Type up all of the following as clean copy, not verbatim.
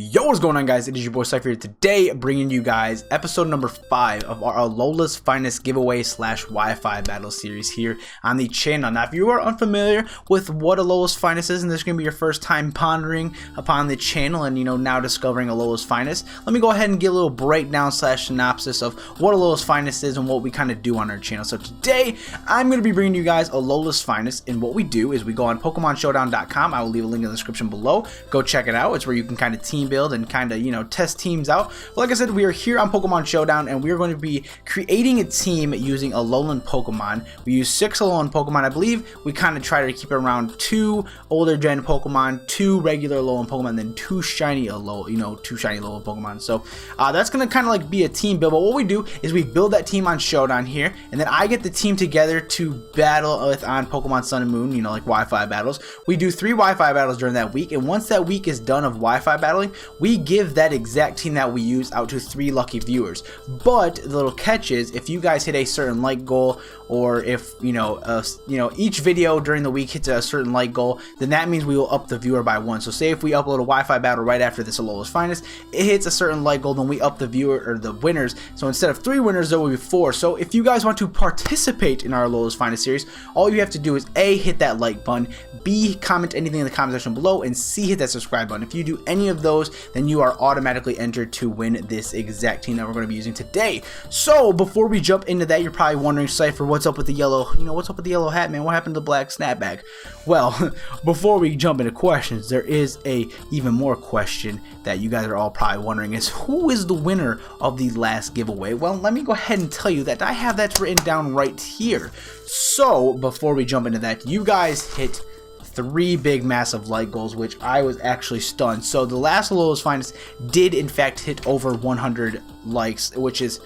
Yo, what's going on, guys? It is your boy Cipher here today, bringing you guys episode number 5 of our Alola's Finest giveaway / Wi-Fi battle series here on the channel. Now, if you are unfamiliar with what Alola's Finest is, and this is going to be your first time pondering upon the channel and, now discovering Alola's Finest, let me go ahead and get a little breakdown / synopsis of what Alola's Finest is and what we kind of do on our channel. So today, I'm going to be bringing you guys Alola's Finest, and what we do is we go on PokemonShowdown.com. I will leave a link in the description below. Go check it out. It's where you can kind of team build and kind of test teams out. But like I said, we are here on Pokemon Showdown and we are going to be creating a team using Alolan Pokemon. We use 6 Alolan Pokemon. I believe we kind of try to keep it around 2 older gen Pokemon, 2 regular Alolan Pokemon, then 2 shiny Alolan, 2 shiny Alolan Pokemon. So that's gonna kind of like be a team build. But what we do is we build that team on Showdown here, and then I get the team together to battle with on Pokemon Sun and Moon, like Wi-Fi battles. We do 3 Wi-Fi battles during that week, and once that week is done of Wi-Fi battling, we give that exact team that we use out to 3 lucky viewers. But the little catch is, if you guys hit a certain like goal, or if each video during the week hits a certain like goal, then that means we will up the viewer by 1. So say if we upload a Wi-Fi battle right after this Alola's Finest, it hits a certain like goal, then we up the viewer or the winners. So instead of 3 winners, there will be 4. So if you guys want to participate in our Alola's Finest series, all you have to do is A, hit that like button, B, comment anything in the comment section below, and C, hit that subscribe button. If you do any of those, then you are automatically entered to win this exact team that we're going to be using today. So before we jump into that, you're probably wondering, Cypher, what's up with the yellow, what's up with the yellow hat, man? What happened to the black snapback? Well, before we jump into questions, there is a even more question that you guys are all probably wondering, is who is the winner of the last giveaway? Well, let me go ahead and tell you that I have that written down right here. So before we jump into that, you guys hit 3 big massive like goals, which I was actually stunned. So the last Alola's Finest did in fact hit over 100 likes, which is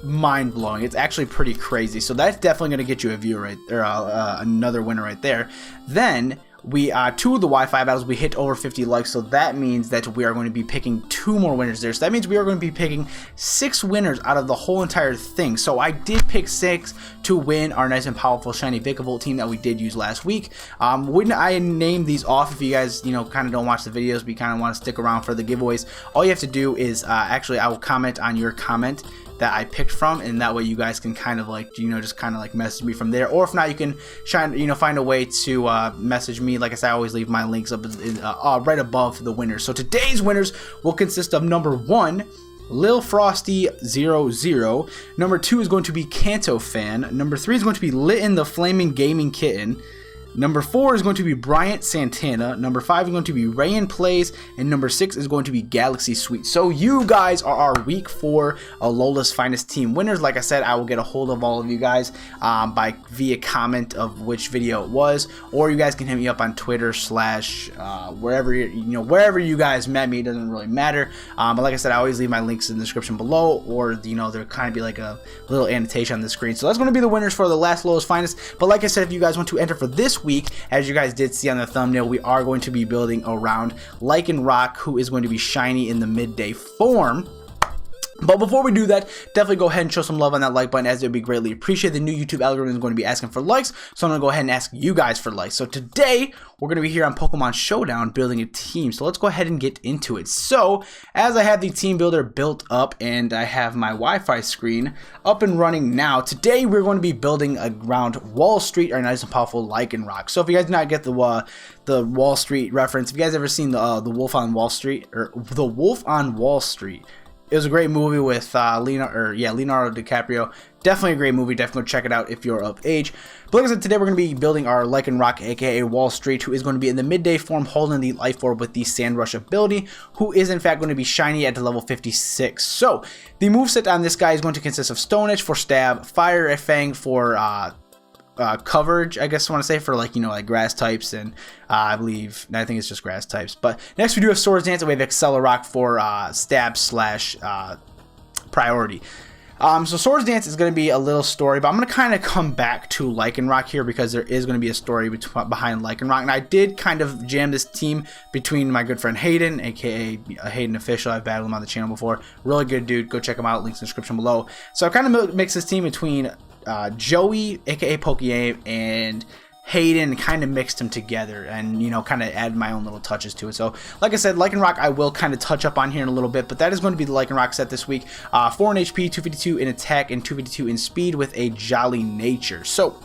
mind-blowing. It's actually pretty crazy. So that's definitely going to get you a view right there, another winner right there. Then we 2 of the Wi-Fi battles we hit over 50 likes, so that means that we are going to be picking 2 more winners there. So that means we are going to be picking 6 winners out of the whole entire thing. So I did pick 6 to win our nice and powerful shiny Vikavolt team that we did use last week. When I name these off, if you guys kind of don't watch the videos but you kind of want to stick around for the giveaways, all you have to do is actually I will comment on your comment that I picked from, and that way you guys can kind of like just kind of like message me from there, or if not, you can find a way to message me. Like I said, I always leave my links up right above the winners. So today's winners will consist of number 1, Lil Frosty 00. Number 2 is going to be KantoFan. Number 3 is going to be Litten the Flaming Gaming Kitten. Number 4 is going to be Bryant Santana. Number 5 is going to be Rayan Playz. And number 6 is going to be GalaxySweet. So you guys are our week 4 Alola's Finest team winners. Like I said, I will get a hold of all of you guys via comment of which video it was, or you guys can hit me up on Twitter / wherever wherever you guys met me. It doesn't really matter. But like I said, I always leave my links in the description below, or there'll kind of be like a little annotation on the screen. So that's going to be the winners for the last Alola's Finest. But like I said, if you guys want to enter for this week, as you guys did see on the thumbnail, we are going to be building around Lycanroc, who is going to be shiny in the midday form. But before we do that, definitely go ahead and show some love on that like button, as it would be greatly appreciated. The new YouTube algorithm is going to be asking for likes, so I'm going to go ahead and ask you guys for likes. So today, we're going to be here on Pokemon Showdown building a team. So let's go ahead and get into it. So, as I have the team builder built up and I have my Wi-Fi screen up and running now, today we're going to be building around Wall Street, our nice and powerful Lycanroc. So if you guys did not get the Wall Street reference, if you guys ever seen the Wolf on Wall Street, or The Wolf on Wall Street, it was a great movie with Leonardo DiCaprio. Definitely a great movie. Definitely go check it out if you're of age. But like I said, today we're going to be building our Lycanroc, aka Wall Street, who is going to be in the midday form, holding the Life Orb with the Sand Rush ability, who is in fact going to be shiny at level 56. So the moveset on this guy is going to consist of Stone Edge for stab, Fire Fang for coverage, I guess I want to say, for like grass types, and I think it's just grass types. But next we do have Swords Dance, and we have Accelerock for stab / priority. So Swords Dance is going to be a little story, but I'm going to kind of come back to Lycanroc here, because there is going to be a story behind Lycanroc. And I did kind of jam this team between my good friend Hayden, aka Hayden Official. I've battled him on the channel before. Really good dude. Go check him out. Links in the description below. So I kind of mixed this team between Joey, aka Pokeaim, and Hayden, kind of mixed them together and, you know, kind of add my own little touches to it. So like I said, Lycanroc I will kind of touch up on here in a little bit, but that is going to be the Lycanroc set this week. 4 in HP, 252 in attack, and 252 in speed with a jolly nature. So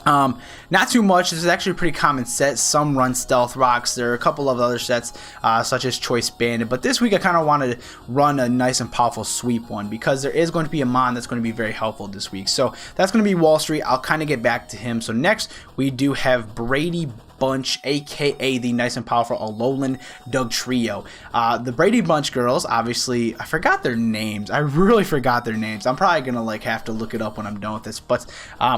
not too much. This is actually a pretty common set. Some run Stealth Rocks. There are a couple of other sets such as Choice Bandit, but this week I kind of wanted to run a nice and powerful sweep one because there is going to be a Mon that's going to be very helpful this week. So that's going to be Wall Street. I'll kind of get back to him. So next we do have Brady Bunch, aka the nice and powerful Alolan Dugtrio. The Brady Bunch girls, obviously, I forgot their names. I really forgot their names. I'm probably gonna like have to look it up when I'm done with this. But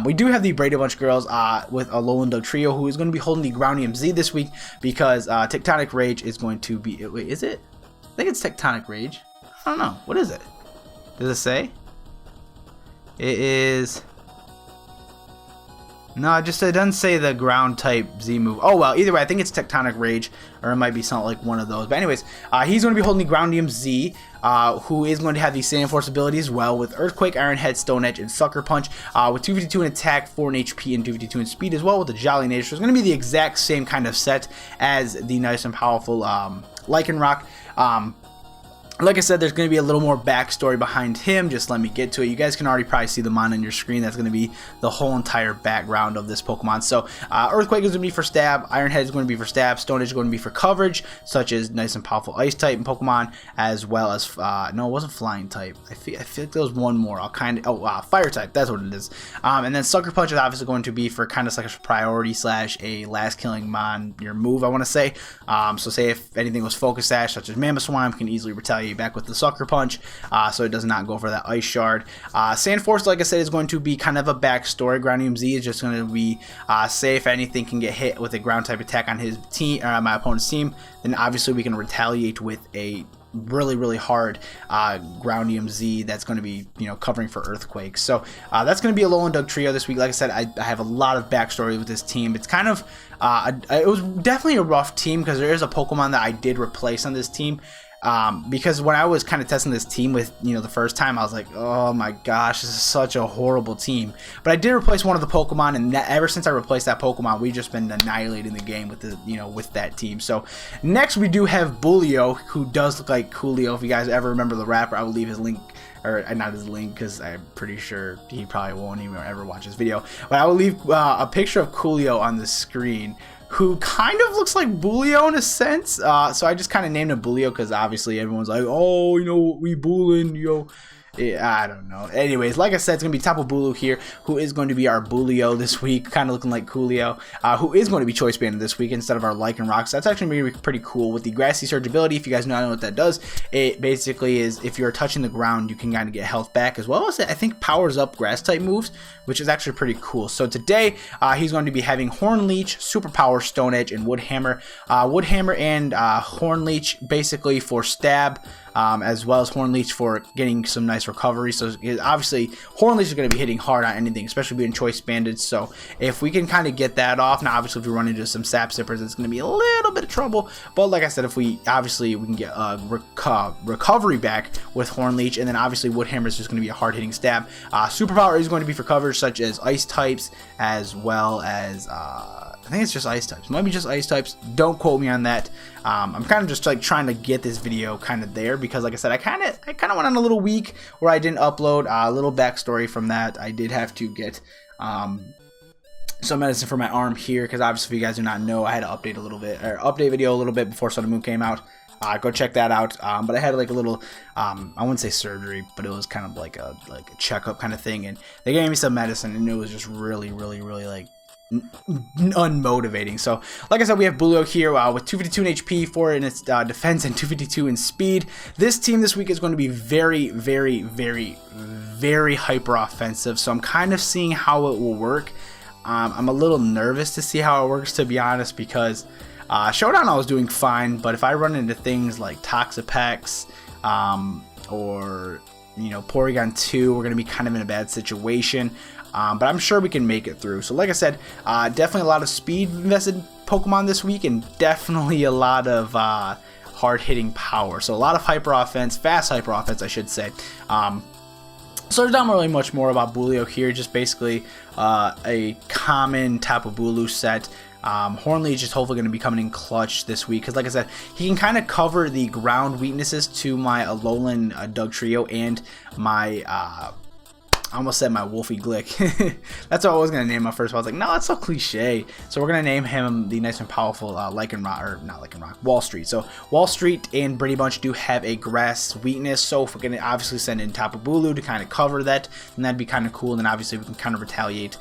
we do have the Brady Bunch girls with Alolan Dugtrio, who is going to be holding the Groundium Z this week because Tectonic Rage is going to be. Wait, is it? I think it's Tectonic Rage. I don't know. What is it? Does it say? It is. No, it doesn't say the ground type Z move. Oh well, either way, I think it's Tectonic Rage, or it might be something like one of those. But anyways, he's going to be holding the Groundium Z, who is going to have the Sand Force ability as well, with Earthquake, Iron Head, Stone Edge, and Sucker Punch, with 252 in attack, 4 in HP, and 252 in speed as well, with the Jolly Nature. So it's going to be the exact same kind of set as the nice and powerful Lycanroc. Like I said, there's going to be a little more backstory behind him. Just let me get to it. You guys can already probably see the Mon on your screen. That's going to be the whole entire background of this Pokemon. So Earthquake is going to be for stab. Iron Head is going to be for stab. Stone Edge is going to be for coverage, such as nice and powerful Ice type in Pokemon, as well as no, it wasn't Flying type. I feel like there was one more. I'll kind of Fire type. That's what it is. And then Sucker Punch is obviously going to be for kind of like a priority slash a last killing Mon your move, I want to say. So say if anything was Focus Sash, such as Mamoswine, can easily retaliate back with the Sucker Punch, so it does not go for that Ice Shard. Sand Force, like I said, is going to be kind of a backstory. Groundium Z is just going to be say if anything can get hit with a ground type attack on his team or my opponent's team, then obviously we can retaliate with a really hard Groundium Z that's going to be, you know, covering for Earthquake. So that's going to be Alolan Dugtrio this week. Like I said, I have a lot of backstory with this team. It's kind of it was definitely a rough team because there is a Pokemon that I did replace on this team. Because when I was kind of testing this team with, you know, the first time, I was like, oh my gosh, this is such a horrible team. But I did replace one of the Pokemon, and ever since I replaced that Pokemon, we've just been annihilating the game with the, you know, with that team. So next we do have Bulu, who does look like Coolio. If you guys ever remember the rapper, I will leave his link. Or not his link, because I'm pretty sure he probably won't even ever watch this video. But I will leave a picture of Coolio on the screen, who kind of looks like Bulio in a sense. So I just kind of named him Bulio because obviously everyone's like, oh, you know, we Bulin, you know. I don't know. Anyways, like I said, it's going to be Tapu Bulu here, who is going to be our Bulio this week, kind of looking like Coolio, who is going to be Choice Banded this week instead of our Lycanroc. So that's actually going to be pretty cool with the Grassy Surge ability. If you guys know what that does, it basically is if you're touching the ground, you can kind of get health back, as well as I think powers up Grass type moves, which is actually pretty cool. So today, he's going to be having Horn Leech, Super Power, Stone Edge, and Wood Hammer. Wood Hammer and Horn Leech basically for stab, as well as Horn Leech for getting some nice recovery. So obviously Horn Leech is going to be hitting hard on anything, especially being Choice Banded. So if we can kind of get that off, now obviously if we run into some Sap Sippers, it's going to be a little bit of trouble. But like I said, if we can get recovery back with Horn Leech, and then obviously Wood Hammer is just going to be a hard hitting stab. Superpower is going to be for coverage such as Ice types, as well as I think it's just Ice types. Might be just Ice types. Don't quote me on that. I'm kind of just like trying to get this video kind of there because, like I said, I kind of went on a little week where I didn't upload. A little backstory from that. I did have to get some medicine for my arm here because obviously, if you guys do not know, I had to update a little bit or update video a little bit before Sun and Moon came out. Go check that out. But I had like a little, I wouldn't say surgery, but it was kind of like a checkup kind of thing, and they gave me some medicine, and it was just really like unmotivating. So like I said, we have Bulu here with 252 in HP, 4 in its defense, and 252 in speed. This team this week is going to be very hyper offensive, so I'm kind of seeing how it will work. I'm a little nervous to see how it works, to be honest, because Showdown I was doing fine, but if I run into things like Toxapex or, you know, Porygon 2, we're going to be kind of in a bad situation. But I'm sure we can make it through. So like I said, definitely a lot of speed invested Pokemon this week, and definitely a lot of hard hitting power. So a lot of hyper offense, fast hyper offense, I should say. So there's not really much more about Bulu here, just basically a common Tapu Bulu set. Hornleech is hopefully going to be coming in clutch this week because, like I said, he can kind of cover the ground weaknesses to my Alola and Dugtrio and my I almost said my Wolfie Glick. That's what I was going to name him first. I was like, no, that's so cliche. So we're going to name him the nice and powerful Lycanroc, or not Lycanroc, Wall Street. So Wall Street and Brady Bunch do have a grass weakness. So if we're going to obviously send in Tapu Bulu to kind of cover that, then that'd be kind of cool. And then obviously we can kind of retaliate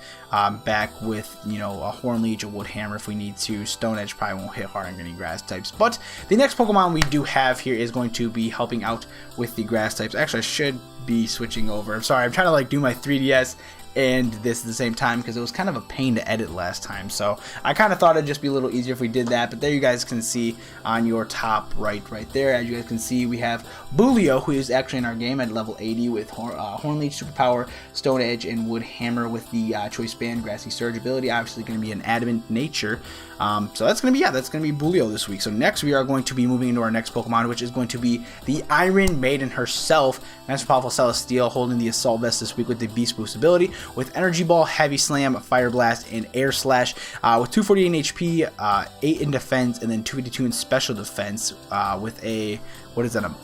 back with, you know, a Hornleech, a Wood Hammer if we need to. Stone Edge probably won't hit hard on any grass types. But the next Pokemon we do have here is going to be helping out with the grass types. Actually, I should be switching over. I'm sorry, I'm trying to like do my 3DS and this at the same time because it was kind of a pain to edit last time, so I kind of thought it'd just be a little easier if we did that. But there you guys can see on your top right there, as you guys can see, we have Bulu, who is actually in our game at level 80 with Hornleech Superpower, Stone Edge, and Wood Hammer with the Choice Band, Grassy Surge ability. Obviously going to be an Adamant Nature. So that's going to be Bulu this week. So next we are going to be moving into our next Pokemon, which is going to be the Iron Maiden herself, Master Powerful Celesteela, holding the Assault Vest this week with the Beast Boost ability, with Energy Ball, Heavy Slam, Fire Blast, and Air Slash, with 248 in HP, 8 in defense, and then 252 in special defense, with a, what is that, a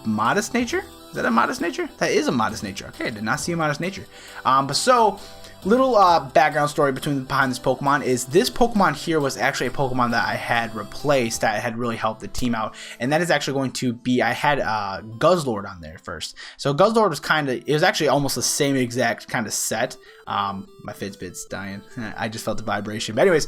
Modest Nature? Is that a Modest Nature? That is a Modest Nature. Okay, I did not see a Modest Nature. But so, little background story behind this Pokemon is this Pokemon here was actually a Pokemon that I had replaced that had really helped the team out, and that is actually going to be, I had Guzzlord on there first. So Guzzlord was it was actually almost the same exact kind of set. My Fitbit's dying. I just felt the vibration. But anyways,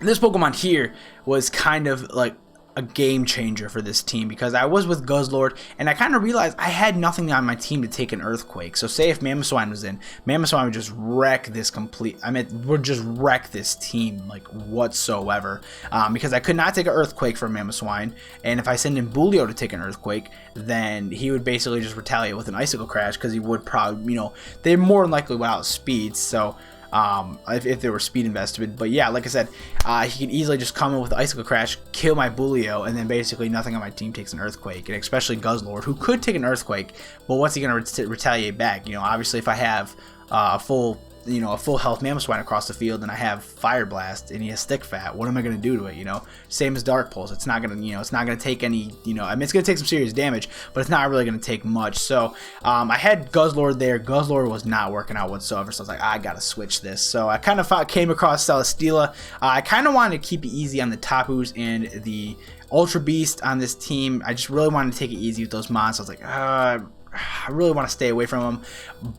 this Pokemon here was kind of like a game changer for this team because I was with Guzzlord and I kind of realized I had nothing on my team to take an Earthquake. So say if Mamoswine was in, Mamoswine would just wreck this would just wreck this team like whatsoever, because I could not take an Earthquake from Mamoswine, and if I send in Bulu to take an Earthquake, then he would basically just retaliate with an Icicle Crash because he would probably, you know, they're more than likely without speed, so if they were speed invested. But yeah, like I said, he could easily just come in with the Icicle Crash, kill my Bulu, and then basically nothing on my team takes an Earthquake, and especially Guzzlord, who could take an Earthquake, but what's he going to retaliate back? You know, obviously if I have a full health Mamoswine across the field and I have Fire Blast and he has Stick Fat, what am I going to do to it? You know, same as Dark Pulse. It's not going to, it's not going to take any, I mean, it's going to take some serious damage, but it's not really going to take much. So I had Guzzlord there. Guzzlord was not working out whatsoever, so I was like, I got to switch this. So I kind of came across Celesteela. I kind of wanted to keep it easy on the Tapus and the Ultra Beast on this team. I just really wanted to take it easy with those mons. So I was like, I really want to stay away from them,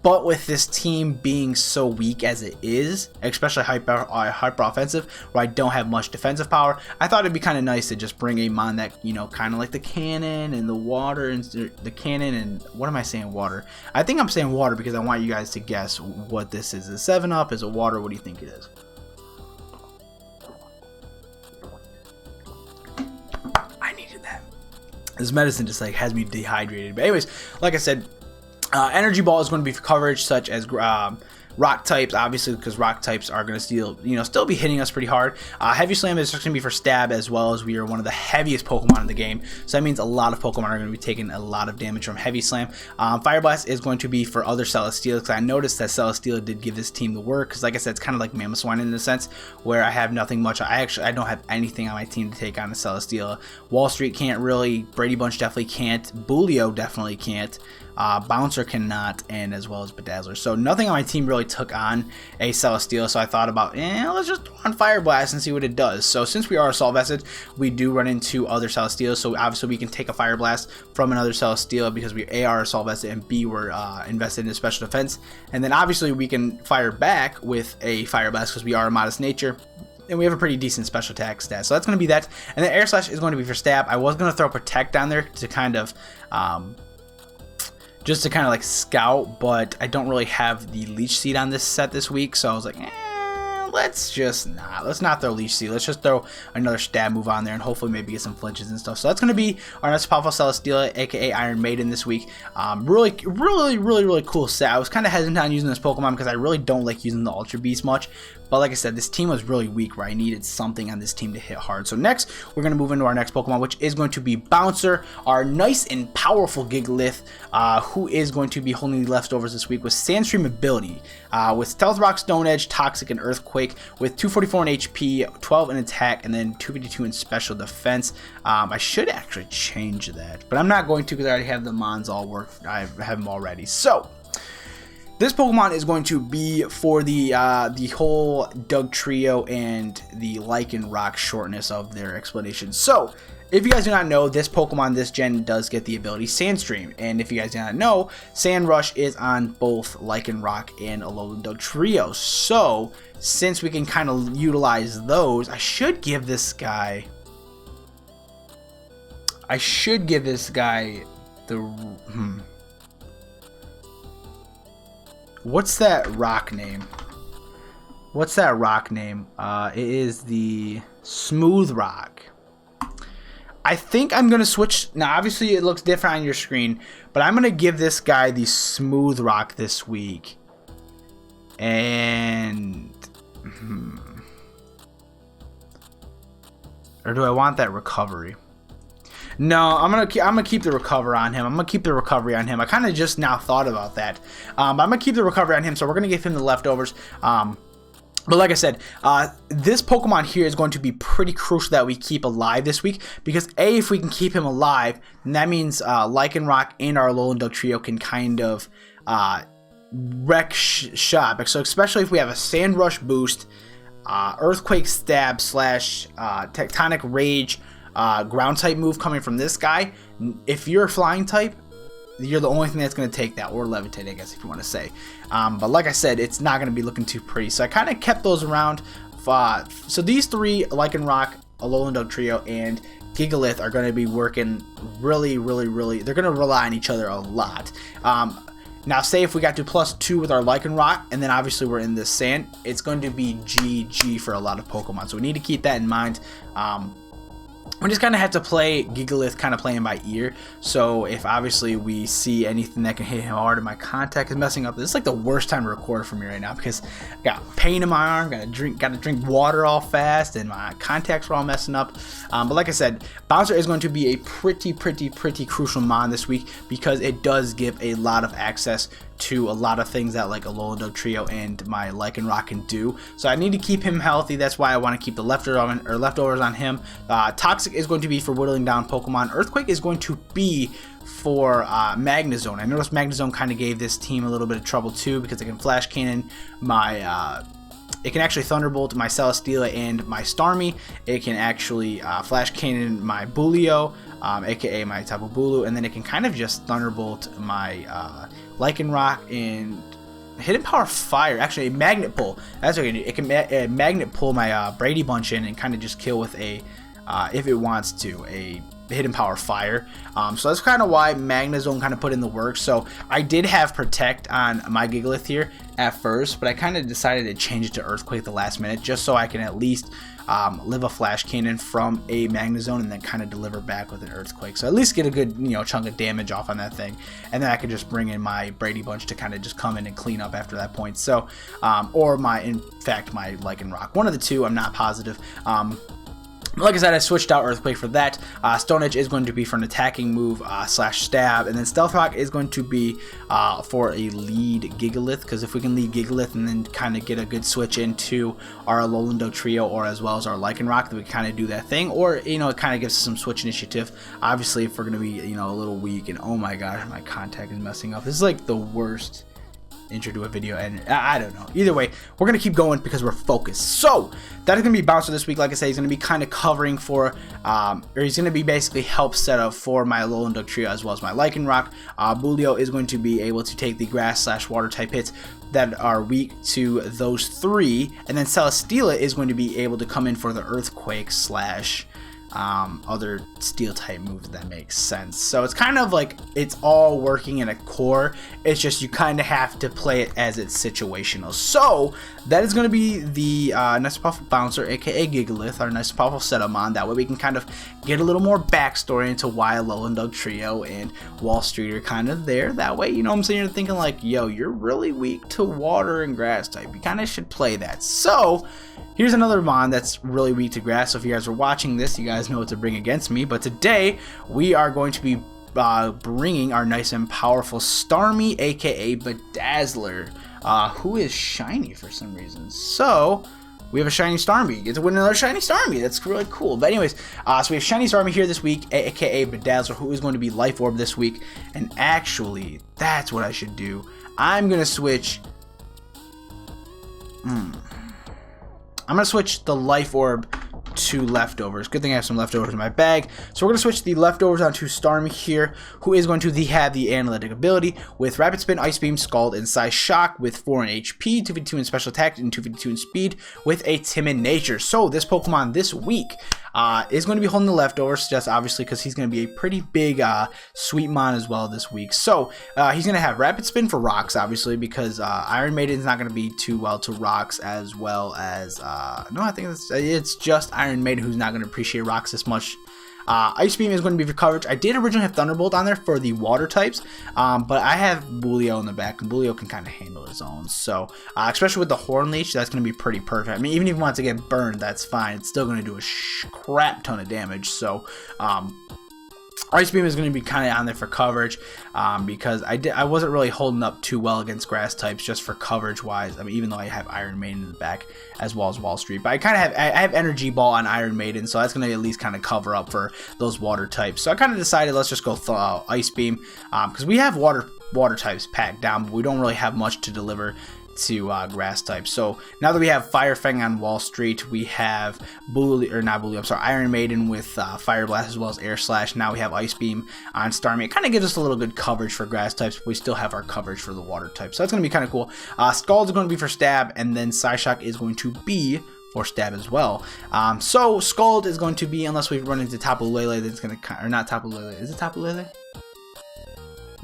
but with this team being so weak as it is, especially hyper offensive, where I don't have much defensive power, I thought it'd be kind of nice to just bring a mon that, kind of like the cannon and the water and the cannon and what am I saying, water? I think I'm saying water because I want you guys to guess what this is. Is it 7-Up? Is it water? What do you think it is? This medicine just like has me dehydrated. But anyways, like I said, Energy Ball is going to be for coverage such as rock types, obviously, because rock types are going to still be hitting us pretty hard. Heavy Slam is just going to be for stab, as well as we are one of the heaviest Pokemon in the game, so that means a lot of Pokemon are going to be taking a lot of damage from Heavy Slam. Fire Blast is going to be for other Celesteela, because I noticed that Celesteela did give this team the work, because like I said, it's kind of like Mamoswine in a sense, where I have nothing much. I don't have anything on my team to take on a Celesteela. Wall Street can't really, Brady Bunch definitely can't, Bulu definitely can't, Bouncer cannot, and as well as Bedazzler. So nothing on my team really took on a Celesteela, so I thought about, let's just throw on Fire Blast and see what it does. So since we are Assault Vested, we do run into other Celesteela, so obviously we can take a Fire Blast from another Celesteela because we A, are Assault Vested, and B, we're invested in special defense. And then obviously we can fire back with a Fire Blast because we are a Modest Nature. And we have a pretty decent special attack stat. So that's going to be that. And then Air Slash is going to be for stab. I was going to throw Protect down there to kind of just to kind of like scout, but I don't really have the Leech Seed on this set this week, so I was like, let's not throw Leech Seed. Let's just throw another stab move on there and hopefully maybe get some flinches and stuff. So that's going to be our next powerful Celesteela, aka Iron Maiden, this week. Really cool set. I was kind of hesitant on using this Pokemon because I really don't like using the Ultra Beast much. But like I said, this team was really weak where I needed something on this team to hit hard. So next, we're going to move into our next Pokemon, which is going to be Bouncer, our nice and powerful Gigalith, who is going to be holding the leftovers this week with Sandstream ability, with Stealth Rock, Stone Edge, Toxic, and Earthquake, with 244 in HP, 12 in attack, and then 252 in special defense. I should actually change that, but I'm not going to because I already have the Mons all worked. I have them already. So this Pokemon is going to be for the whole Dugtrio and the Lycanroc shortness of their explanation. So, if you guys do not know, this Pokemon this gen does get the ability Sandstream. And if you guys do not know, Sand Rush is on both Lycanroc and Alola Dugtrio. So, since we can kind of utilize those, I should give this guy the... What's that rock name? It is the Smooth Rock. I think I'm going to switch. Now, obviously, it looks different on your screen, but I'm going to give this guy the Smooth Rock this week. And... Or do I want that recovery? No, I'm gonna keep the recover on him. I kind of just now thought about that. But I'm gonna keep the recovery on him, so we're gonna give him the leftovers. But like I said, this Pokemon here is going to be pretty crucial that we keep alive this week, because if we can keep him alive, then that means Lycanroc and our Alola Dugtrio can kind of wreck shop. So especially if we have a Sand Rush boost, Earthquake Stab / Tectonic Rage, ground type move coming from this guy. If you're a flying type, you're the only thing that's going to take that, or levitate, I guess, if you want to say. But like I said, it's not going to be looking too pretty, so I kind of kept those around. So these three, Lycanroc, Alola Dugtrio, and Gigalith, are going to be working really, they're going to rely on each other a lot. Now, say if we got to +2 with our Lycanroc, and then obviously we're in this sand, it's going to be GG for a lot of Pokemon, so we need to keep that in mind. We just kind of have to play Gigalith kind of playing by ear. So if obviously we see anything that can hit him hard and my contact is messing up, this is like the worst time to record for me right now because I got pain in my arm, gotta drink water all fast, and my contacts are all messing up. But like I said, Bouncer is going to be a pretty crucial mon this week because it does give a lot of access to a lot of things that like Alola Dugtrio and my Lycanroc can do. So I need to keep him healthy. That's why I want to keep the leftovers on him. Toxic is going to be for whittling down Pokemon. Earthquake is going to be for Magnezone. I noticed Magnezone kind of gave this team a little bit of trouble too because it can Flash Cannon my... it can actually Thunderbolt my Celesteela and my Starmie. It can actually Flash Cannon my Bulu, aka my Tapu Bulu, and then it can kind of just Thunderbolt my Lycanroc and Hidden Power Fire. Actually, a Magnet Pull. That's what it can do. It can Magnet Pull my Brady Bunch in and kind of just kill with a, if it wants to, a Hidden Power Fire. So that's kind of why Magnezone kind of put in the work. So I did have Protect on my Gigalith here at first, but I kind of decided to change it to Earthquake at the last minute just so I can at least live a Flash Cannon from a Magnezone and then kind of deliver back with an Earthquake. So at least get a good chunk of damage off on that thing, and then I could just bring in my Brady Bunch to kind of just come in and clean up after that point. So or in fact my Lycanroc, one of the two, I'm not positive. Like I said, I switched out Earthquake for that. Stone Edge is going to be for an attacking move / stab, and then Stealth Rock is going to be for a lead Gigalith, because if we can lead Gigalith and then kind of get a good switch into our Alola Dugtrio or as well as our Lycanroc, then we kind of do that thing, or it kind of gives us some switch initiative. Obviously, if we're going to be a little weak, and oh my gosh, my contact is messing up. This is like the worst intro to a video, and I don't know. Either way, we're gonna keep going because we're focused. So that is gonna be Bouncer this week. Like I said, he's gonna be kind of covering for, or he's gonna be basically help set up for my Alola Dugtrio as well as my Lycanroc. Bulu is going to be able to take the grass / water type hits that are weak to those three, and then Celesteela is going to be able to come in for the Earthquake / other steel type moves, that makes sense. So it's kind of like it's all working in a core. It's just you kind of have to play it as it's situational. So that is going to be the nice powerful bouncer, aka Gigalith, our nice powerful setup on. That way we can kind of get a little more backstory into why Alola and Dugtrio and Wall Street are kind of there. That way, you know what I'm saying, you're thinking like, yo, you're really weak to water and grass type. You kind of should play that. So here's another Mon that's really weak to grass. So if you guys are watching this, you guys know what to bring against me. But today we are going to be bringing our nice and powerful Starmie, aka Bedazzler, who is shiny for some reason. So we have a shiny Starmie. Get to win another shiny Starmie. That's really cool. But anyways, so we have shiny Starmie here this week, aka Bedazzler, who is going to be Life Orb this week. And actually, that's what I should do. I'm gonna switch. I'm going to switch the Life Orb to Leftovers. Good thing I have some Leftovers in my bag. So we're going to switch the Leftovers onto Starmie here, who is going to have the analytic ability with Rapid Spin, Ice Beam, Scald, and Psy Shock with 4 in HP, 252 in Special Attack, and 252 in Speed with a Timid Nature. So this Pokemon this week is going to be holding the Leftovers, just obviously because he's going to be a pretty big sweet mon as well this week. So he's going to have Rapid Spin for rocks, obviously, because Iron Maiden is not going to be too well to rocks, as well as no, I think it's just Iron Maiden who's not going to appreciate rocks this much. Ice Beam is going to be for coverage. I did originally have Thunderbolt on there for the water types, but I have Bulu in the back, and Bulu can kind of handle his own. So, especially with the Horn Leech, that's going to be pretty perfect. I mean, even if you want to get burned, that's fine. It's still going to do a crap ton of damage. So, Ice Beam is going to be kind of on there for coverage, because I wasn't really holding up too well against grass types just for coverage wise. I mean, even though I have Iron Maiden in the back as well as Wall Street, but I kind of have Energy Ball on Iron Maiden, so that's going to at least kind of cover up for those water types. So I kind of decided let's just go Ice Beam, because we have water types packed down, but we don't really have much to deliver to grass types. So now that we have Fire Fang on Wall Street, we have Iron Maiden with Fire Blast as well as Air Slash. Now we have Ice Beam on Starmie. It kind of gives us a little good coverage for grass types, but we still have our coverage for the water types. So that's going to be kind of cool. Scald is going to be for stab, and then Psyshock is going to be for stab as well. So Scald is going to be, unless we run into Tapu Lele, that's going to, or not Tapu Lele. Is it Tapu Lele?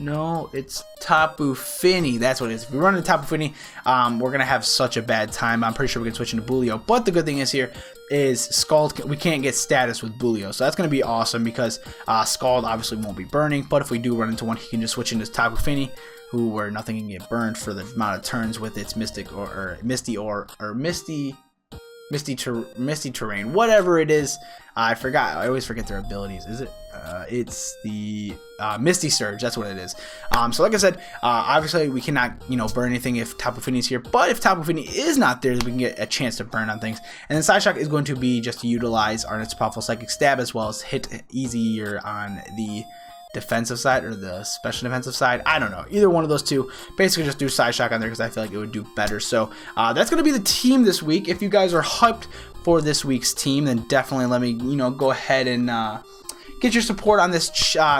No, it's Tapu Fini. That's what it is. If we run into Tapu Fini, we're going to have such a bad time. I'm pretty sure we can switch into Bulio. But the good thing is here is Scald, we can't get status with Bulio. So that's going to be awesome because Scald obviously won't be burning. But if we do run into one, he can just switch into Tapu Fini, where nothing can get burned for the amount of turns with its Misty Terrain, whatever it is. I forgot. I always forget their abilities. Is it? It's the Misty Surge. That's what it is. So like I said, obviously we cannot, burn anything if Tapu Fini is here. But if Tapu Fini is not there, then we can get a chance to burn on things. And then Psyshock is going to be just to utilize our next powerful Psychic Stab as well as hit easier on the defensive side or the special defensive side. I don't know, either one of those two. Basically just do Psyshock on there because I feel like it would do better. So that's going to be the team this week. If you guys are hyped for this week's team, then definitely let me go ahead and get your support on this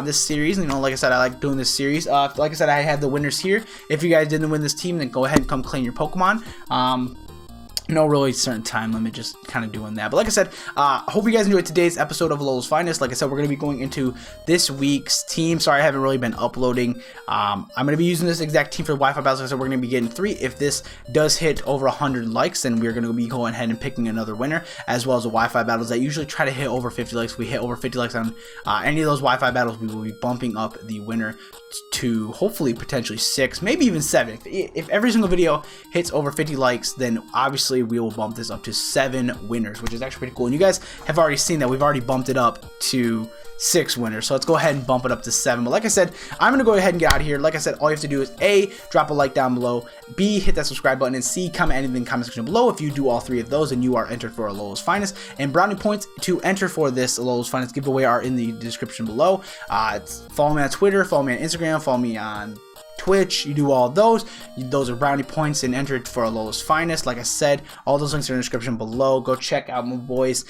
this series. Like I said, I like doing this series. Like I said, I have the winners here. If you guys didn't win this team, then go ahead and come claim your Pokemon. No really certain time limit, just kind of doing that. But like I said, hope you guys enjoyed today's episode of Alola's Finest. Like I said, we're going to be going into this week's team. Sorry, I haven't really been uploading. I'm going to be using this exact team for the Wi-Fi battles. So we're going to be getting 3. If this does hit over 100 likes, then we're going to be going ahead and picking another winner, as well as the Wi-Fi battles that usually try to hit over 50 likes. If we hit over 50 likes on any of those Wi-Fi battles, we will be bumping up the winner to hopefully potentially 6, maybe even 7. If every single video hits over 50 likes, then obviously we will bump this up to 7 winners, which is actually pretty cool. And you guys have already seen that we've already bumped it up to 6 winners, so let's go ahead and bump it up to 7. But like I said, I'm gonna go ahead and get out of here. Like I said, all you have to do is A, drop a like down below, B, hit that subscribe button, and C, comment anything in the comment section below. If you do all 3 of those, then you are entered for Alola's Finest. And brownie points to enter for this Alola's Finest giveaway are in the description below. Follow me on Twitter, follow me on Instagram, follow me on Twitch. You do all those. Those are brownie points and entered for Alola's Finest. Like I said, all those links are in the description below. Go check out my boys.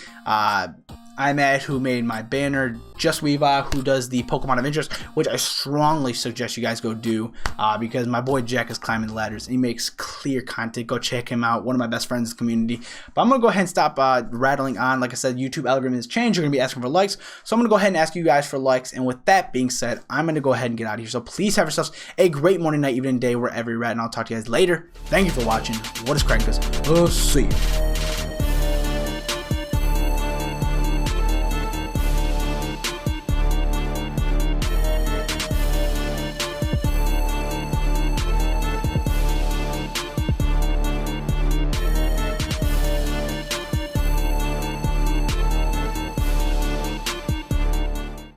I'm at, who made my banner, Just Weeva, who does the Pokemon of interest, which I strongly suggest you guys go do, because my boy Jack is climbing the ladders and he makes clear content. Go check him out, one of my best friends in the community. But I'm gonna go ahead and stop rattling on. Like I said, YouTube algorithm has changed. You're gonna be asking for likes, so I'm gonna go ahead and ask you guys for likes. And with that being said, I'm gonna go ahead and get out of here. So please have yourselves a great morning, night, evening, day, wherever you're at, and I'll talk to you guys later. Thank you for watching. What is cracking? We'll see you.